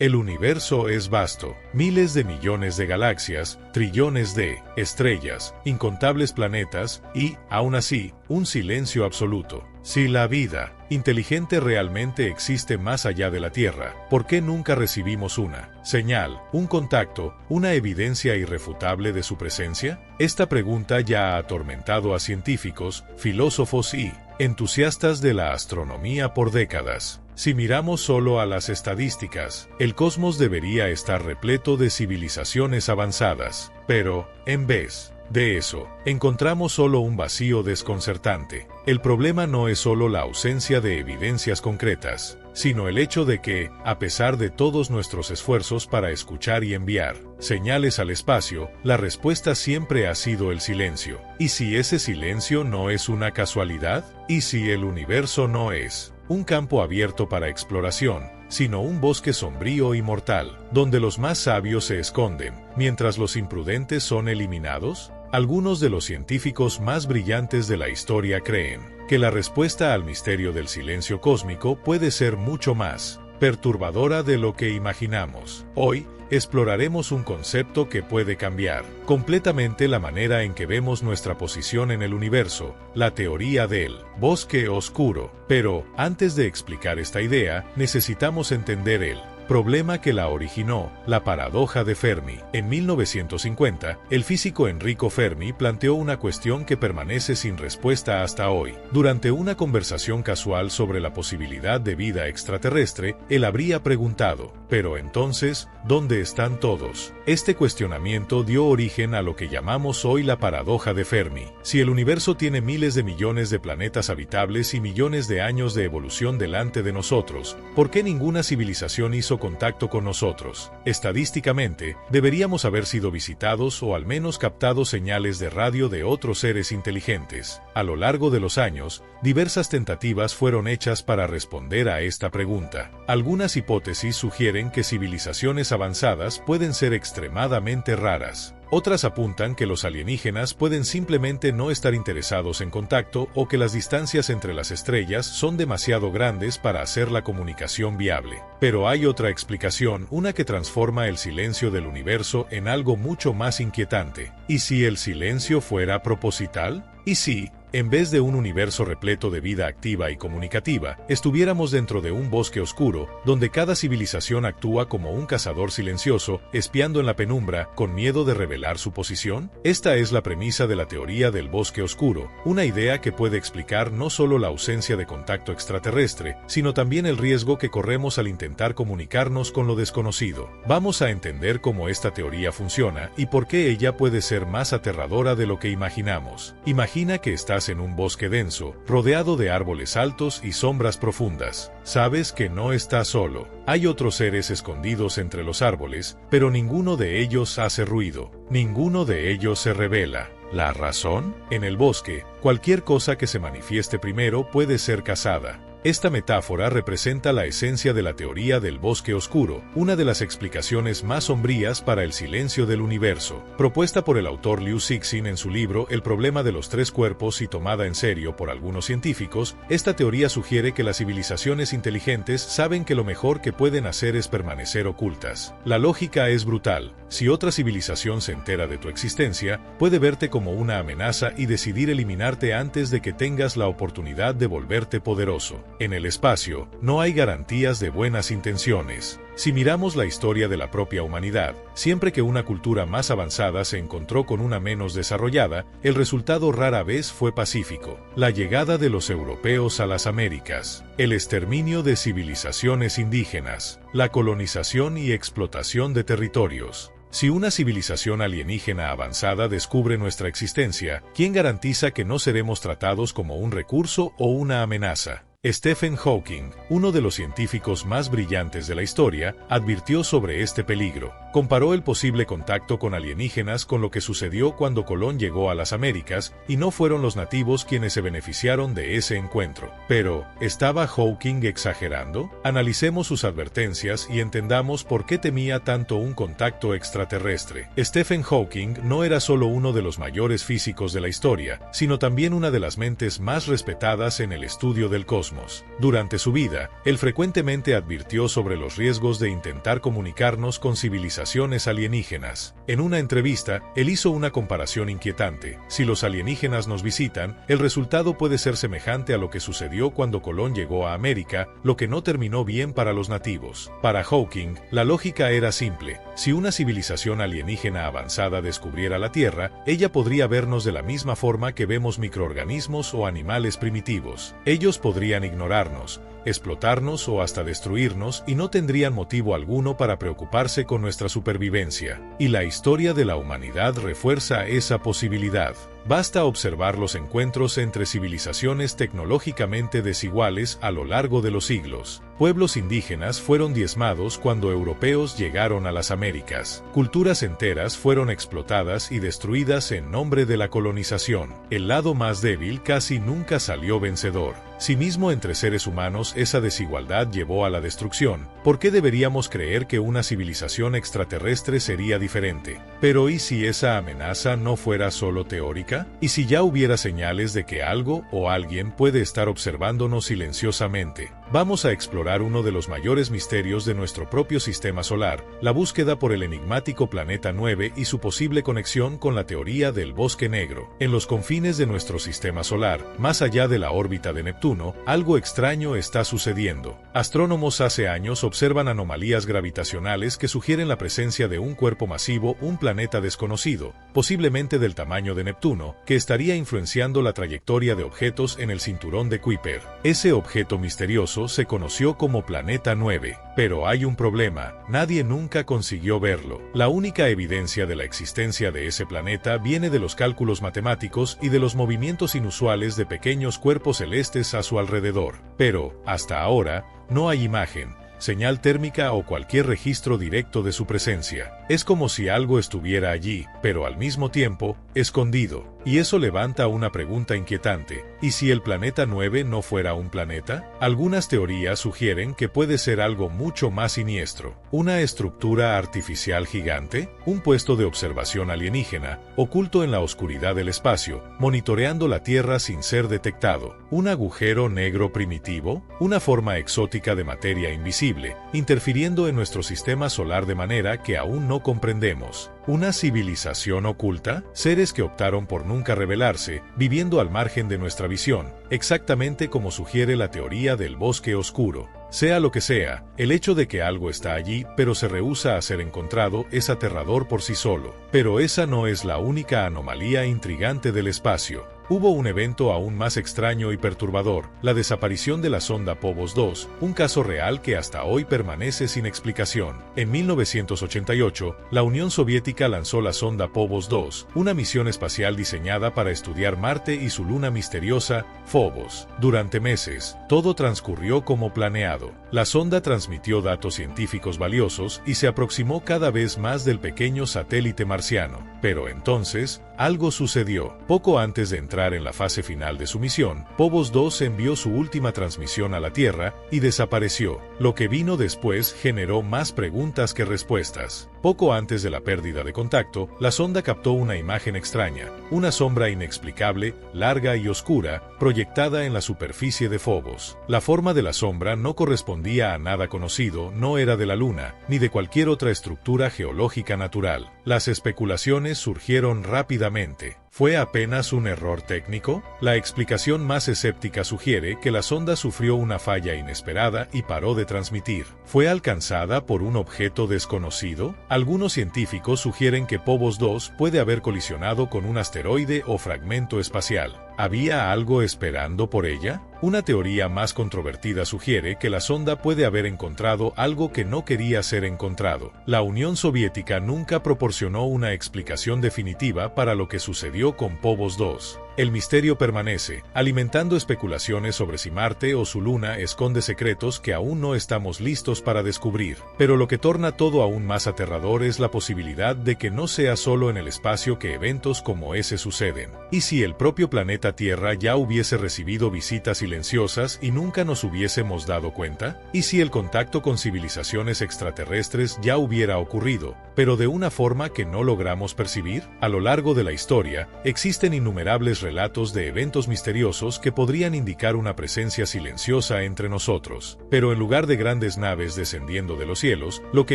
El universo es vasto, miles de millones de galaxias, trillones de estrellas, incontables planetas y, aún así, un silencio absoluto. Si la vida inteligente realmente existe más allá de la Tierra, ¿por qué nunca recibimos una señal, un contacto, una evidencia irrefutable de su presencia? Esta pregunta ya ha atormentado a científicos, filósofos y entusiastas de la astronomía por décadas. Si miramos solo a las estadísticas, el cosmos debería estar repleto de civilizaciones avanzadas, pero, en vez de eso, encontramos solo un vacío desconcertante. El problema no es solo la ausencia de evidencias concretas, sino el hecho de que, a pesar de todos nuestros esfuerzos para escuchar y enviar señales al espacio, la respuesta siempre ha sido el silencio. ¿Y si ese silencio no es una casualidad? ¿Y si el universo no es un campo abierto para exploración, sino un bosque sombrío y mortal, donde los más sabios se esconden, mientras los imprudentes son eliminados? Algunos de los científicos más brillantes de la historia creen que la respuesta al misterio del silencio cósmico puede ser mucho más perturbadora de lo que imaginamos. Hoy, exploraremos un concepto que puede cambiar completamente la manera en que vemos nuestra posición en el universo, la teoría del bosque oscuro. Pero, antes de explicar esta idea, necesitamos entender el problema que la originó, la paradoja de Fermi. En 1950, el físico Enrico Fermi planteó una cuestión que permanece sin respuesta hasta hoy. Durante una conversación casual sobre la posibilidad de vida extraterrestre, él habría preguntado, ¿pero entonces, dónde están todos? Este cuestionamiento dio origen a lo que llamamos hoy la paradoja de Fermi. Si el universo tiene miles de millones de planetas habitables y millones de años de evolución delante de nosotros, ¿por qué ninguna civilización hizo contacto con nosotros? Estadísticamente, deberíamos haber sido visitados o al menos captado señales de radio de otros seres inteligentes. A lo largo de los años, diversas tentativas fueron hechas para responder a esta pregunta. Algunas hipótesis sugieren que civilizaciones avanzadas pueden ser extremadamente raras. Otras apuntan que los alienígenas pueden simplemente no estar interesados en contacto o que las distancias entre las estrellas son demasiado grandes para hacer la comunicación viable. Pero hay otra explicación, una que transforma el silencio del universo en algo mucho más inquietante. ¿Y si el silencio fuera proposital? ¿Y si, en vez de un universo repleto de vida activa y comunicativa, estuviéramos dentro de un bosque oscuro, donde cada civilización actúa como un cazador silencioso, espiando en la penumbra, con miedo de revelar su posición? Esta es la premisa de la teoría del bosque oscuro, una idea que puede explicar no solo la ausencia de contacto extraterrestre, sino también el riesgo que corremos al intentar comunicarnos con lo desconocido. Vamos a entender cómo esta teoría funciona y por qué ella puede ser más aterradora de lo que imaginamos. Imagina que estás en un bosque denso, rodeado de árboles altos y sombras profundas. Sabes que no estás solo. Hay otros seres escondidos entre los árboles, pero ninguno de ellos hace ruido. Ninguno de ellos se revela. ¿La razón? En el bosque, cualquier cosa que se manifieste primero puede ser cazada. Esta metáfora representa la esencia de la teoría del bosque oscuro, una de las explicaciones más sombrías para el silencio del universo. Propuesta por el autor Liu Cixin en su libro El problema de los tres cuerpos y tomada en serio por algunos científicos, esta teoría sugiere que las civilizaciones inteligentes saben que lo mejor que pueden hacer es permanecer ocultas. La lógica es brutal. Si otra civilización se entera de tu existencia, puede verte como una amenaza y decidir eliminarte antes de que tengas la oportunidad de volverte poderoso. En el espacio, no hay garantías de buenas intenciones. Si miramos la historia de la propia humanidad, siempre que una cultura más avanzada se encontró con una menos desarrollada, el resultado rara vez fue pacífico. La llegada de los europeos a las Américas, el exterminio de civilizaciones indígenas, la colonización y explotación de territorios. Si una civilización alienígena avanzada descubre nuestra existencia, ¿quién garantiza que no seremos tratados como un recurso o una amenaza? Stephen Hawking, uno de los científicos más brillantes de la historia, advirtió sobre este peligro. Comparó el posible contacto con alienígenas con lo que sucedió cuando Colón llegó a las Américas, y no fueron los nativos quienes se beneficiaron de ese encuentro. Pero, ¿estaba Hawking exagerando? Analicemos sus advertencias y entendamos por qué temía tanto un contacto extraterrestre. Stephen Hawking no era solo uno de los mayores físicos de la historia, sino también una de las mentes más respetadas en el estudio del cosmos. Durante su vida, él frecuentemente advirtió sobre los riesgos de intentar comunicarnos con civilizaciones alienígenas. En una entrevista, él hizo una comparación inquietante. Si los alienígenas nos visitan, el resultado puede ser semejante a lo que sucedió cuando Colón llegó a América, lo que no terminó bien para los nativos. Para Hawking, la lógica era simple. Si una civilización alienígena avanzada descubriera la Tierra, ella podría vernos de la misma forma que vemos microorganismos o animales primitivos. Ellos podrían ignorarnos, explotarnos o hasta destruirnos y no tendrían motivo alguno para preocuparse con nuestra supervivencia. Y la historia de la humanidad refuerza esa posibilidad. Basta observar los encuentros entre civilizaciones tecnológicamente desiguales a lo largo de los siglos. Pueblos indígenas fueron diezmados cuando europeos llegaron a las Américas. Culturas enteras fueron explotadas y destruidas en nombre de la colonización. El lado más débil casi nunca salió vencedor. Si mismo entre seres humanos esa desigualdad llevó a la destrucción, ¿por qué deberíamos creer que una civilización extraterrestre sería diferente? Pero ¿y si esa amenaza no fuera solo teórica? ¿Y si ya hubiera señales de que algo o alguien puede estar observándonos silenciosamente? Vamos a explorar uno de los mayores misterios de nuestro propio sistema solar, la búsqueda por el enigmático planeta 9 y su posible conexión con la teoría del bosque negro. En los confines de nuestro sistema solar, más allá de la órbita de Neptuno, algo extraño está sucediendo. Astrónomos hace años observan anomalías gravitacionales que sugieren la presencia de un cuerpo masivo, un planeta desconocido, posiblemente del tamaño de Neptuno, que estaría influenciando la trayectoria de objetos en el cinturón de Kuiper. Ese objeto misterioso se conoció como Planeta 9. Pero hay un problema, nadie nunca consiguió verlo. La única evidencia de la existencia de ese planeta viene de los cálculos matemáticos y de los movimientos inusuales de pequeños cuerpos celestes a su alrededor. Pero, hasta ahora, no hay imagen, señal térmica o cualquier registro directo de su presencia. Es como si algo estuviera allí, pero al mismo tiempo, escondido. Y eso levanta una pregunta inquietante. ¿Y si el planeta 9 no fuera un planeta? Algunas teorías sugieren que puede ser algo mucho más siniestro. ¿Una estructura artificial gigante? ¿Un puesto de observación alienígena, oculto en la oscuridad del espacio, monitoreando la Tierra sin ser detectado? ¿Un agujero negro primitivo? ¿Una forma exótica de materia invisible, interfiriendo en nuestro sistema solar de manera que aún no comprendemos? ¿Una civilización oculta? ¿Seres que optaron por nunca revelarse, viviendo al margen de nuestra visión, exactamente como sugiere la teoría del bosque oscuro? Sea lo que sea, el hecho de que algo está allí pero se rehúsa a ser encontrado es aterrador por sí solo. Pero esa no es la única anomalía intrigante del espacio. Hubo un evento aún más extraño y perturbador, la desaparición de la sonda Phobos 2, un caso real que hasta hoy permanece sin explicación. En 1988, la Unión Soviética lanzó la sonda Phobos 2, una misión espacial diseñada para estudiar Marte y su luna misteriosa, Phobos. Durante meses, todo transcurrió como planeado. La sonda transmitió datos científicos valiosos y se aproximó cada vez más del pequeño satélite marciano. Pero entonces, algo sucedió. Poco antes de entrar en la fase final de su misión, Phobos 2 envió su última transmisión a la Tierra y desapareció. Lo que vino después generó más preguntas que respuestas. Poco antes de la pérdida de contacto, la sonda captó una imagen extraña, una sombra inexplicable, larga y oscura, proyectada en la superficie de Phobos. La forma de la sombra no correspondía a nada conocido, no era de la Luna, ni de cualquier otra estructura geológica natural. Las especulaciones surgieron rápidamente. ¿Fue apenas un error técnico? La explicación más escéptica sugiere que la sonda sufrió una falla inesperada y paró de transmitir. ¿Fue alcanzada por un objeto desconocido? Algunos científicos sugieren que Phobos 2 puede haber colisionado con un asteroide o fragmento espacial. ¿Había algo esperando por ella? Una teoría más controvertida sugiere que la sonda puede haber encontrado algo que no quería ser encontrado. La Unión Soviética nunca proporcionó una explicación definitiva para lo que sucedió con Phobos 2. el misterio permanece, alimentando especulaciones sobre si Marte o su luna esconde secretos que aún no estamos listos para descubrir. Pero lo que torna todo aún más aterrador es la posibilidad de que no sea solo en el espacio que eventos como ese suceden. ¿Y si el propio planeta Tierra ya hubiese recibido visitas silenciosas y nunca nos hubiésemos dado cuenta? ¿Y si el contacto con civilizaciones extraterrestres ya hubiera ocurrido, pero de una forma que no logramos percibir? A lo largo de la historia, existen innumerables relatos de eventos misteriosos que podrían indicar una presencia silenciosa entre nosotros. Pero en lugar de grandes naves descendiendo de los cielos, lo que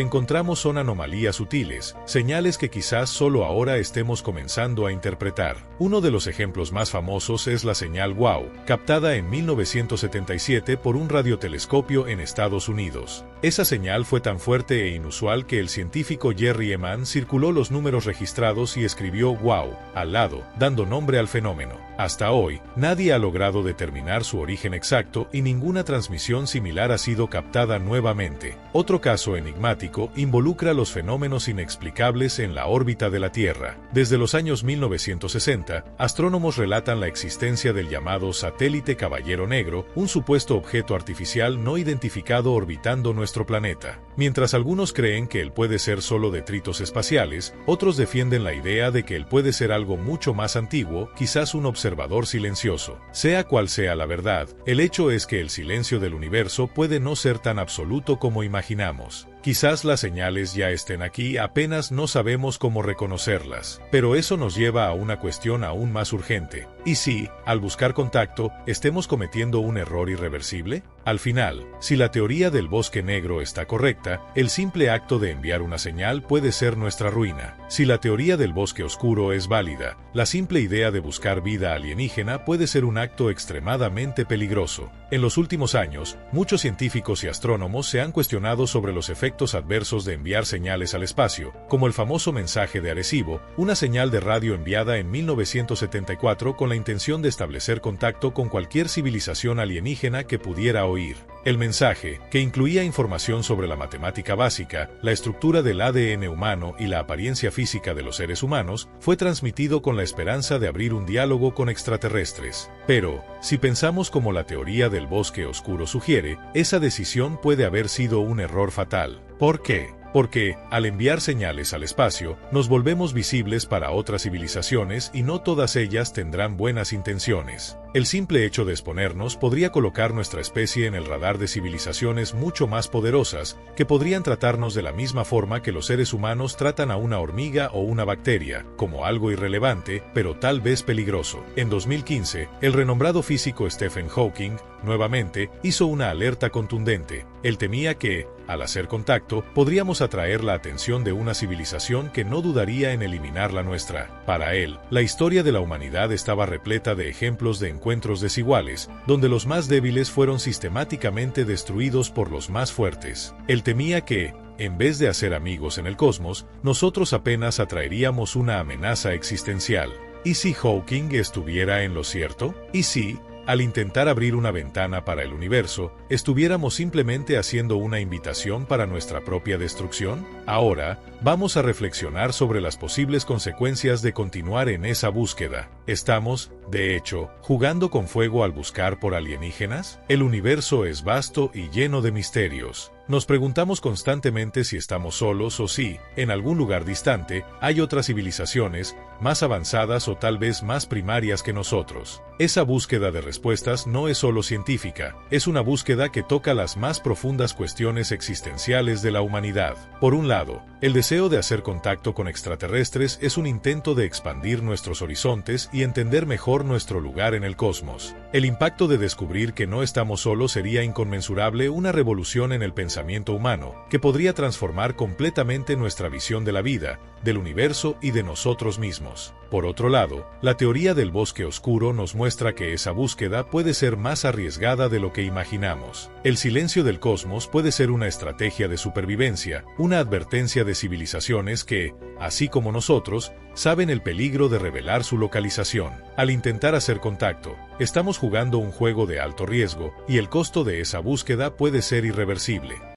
encontramos son anomalías sutiles, señales que quizás solo ahora estemos comenzando a interpretar. Uno de los ejemplos más famosos es la señal WOW, captada en 1977 por un radiotelescopio en Estados Unidos. Esa señal fue tan fuerte e inusual que el científico Jerry Eman circuló los números registrados y escribió WOW al lado, dando nombre al fenómeno. Hasta hoy, nadie ha logrado determinar su origen exacto y ninguna transmisión similar ha sido captada nuevamente. Otro caso enigmático involucra los fenómenos inexplicables en la órbita de la Tierra. Desde los años 1960, astrónomos relatan la existencia del llamado satélite Caballero Negro, un supuesto objeto artificial no identificado orbitando nuestro planeta. Mientras algunos creen que él puede ser solo detritos espaciales, otros defienden la idea de que él puede ser algo mucho más antiguo, quizás un observador silencioso. Sea cual sea la verdad, el hecho es que el silencio del universo puede no ser tan absoluto como imaginamos. Quizás las señales ya estén aquí, apenas no sabemos cómo reconocerlas. Pero eso nos lleva a una cuestión aún más urgente. ¿Y si, al buscar contacto, estemos cometiendo un error irreversible? Al final, si la teoría del bosque negro está correcta, el simple acto de enviar una señal puede ser nuestra ruina. Si la teoría del bosque oscuro es válida, la simple idea de buscar vida alienígena puede ser un acto extremadamente peligroso. En los últimos años, muchos científicos y astrónomos se han cuestionado sobre los efectos adversos de enviar señales al espacio, como el famoso mensaje de Arecibo, una señal de radio enviada en 1974 con la intención de establecer contacto con cualquier civilización alienígena que pudiera oír. El mensaje, que incluía información sobre la matemática básica, la estructura del ADN humano y la apariencia física de los seres humanos, fue transmitido con la esperanza de abrir un diálogo con extraterrestres. Pero, si pensamos como la teoría del bosque oscuro sugiere, esa decisión puede haber sido un error fatal. ¿Por qué? Porque, al enviar señales al espacio, nos volvemos visibles para otras civilizaciones y no todas ellas tendrán buenas intenciones. El simple hecho de exponernos podría colocar nuestra especie en el radar de civilizaciones mucho más poderosas, que podrían tratarnos de la misma forma que los seres humanos tratan a una hormiga o una bacteria, como algo irrelevante, pero tal vez peligroso. En 2015, el renombrado físico Stephen Hawking, nuevamente, hizo una alerta contundente. Él temía que, al hacer contacto, podríamos atraer la atención de una civilización que no dudaría en eliminar la nuestra. Para él, la historia de la humanidad estaba repleta de ejemplos de encuentros desiguales, donde los más débiles fueron sistemáticamente destruidos por los más fuertes. Él temía que, en vez de hacer amigos en el cosmos, nosotros apenas atraeríamos una amenaza existencial. ¿Y si Hawking estuviera en lo cierto? ¿Y si, al intentar abrir una ventana para el universo, estuviéramos simplemente haciendo una invitación para nuestra propia destrucción? Ahora, vamos a reflexionar sobre las posibles consecuencias de continuar en esa búsqueda. ¿Estamos, de hecho, jugando con fuego al buscar por alienígenas? El universo es vasto y lleno de misterios. Nos preguntamos constantemente si estamos solos o si, en algún lugar distante, hay otras civilizaciones, más avanzadas o tal vez más primarias que nosotros. Esa búsqueda de respuestas no es solo científica, es una búsqueda que toca las más profundas cuestiones existenciales de la humanidad. Por un lado, el deseo de hacer contacto con extraterrestres es un intento de expandir nuestros horizontes y entender mejor nuestro lugar en el cosmos. El impacto de descubrir que no estamos solos sería inconmensurable, una revolución en el pensamiento humano, que podría transformar completamente nuestra visión de la vida, del universo y de nosotros mismos. Por otro lado, la teoría del bosque oscuro nos muestra que esa búsqueda puede ser más arriesgada de lo que imaginamos. El silencio del cosmos puede ser una estrategia de supervivencia, una advertencia de civilizaciones que, así como nosotros, saben el peligro de revelar su localización. Al intentar hacer contacto, estamos jugando un juego de alto riesgo, y el costo de esa búsqueda puede ser irreversible.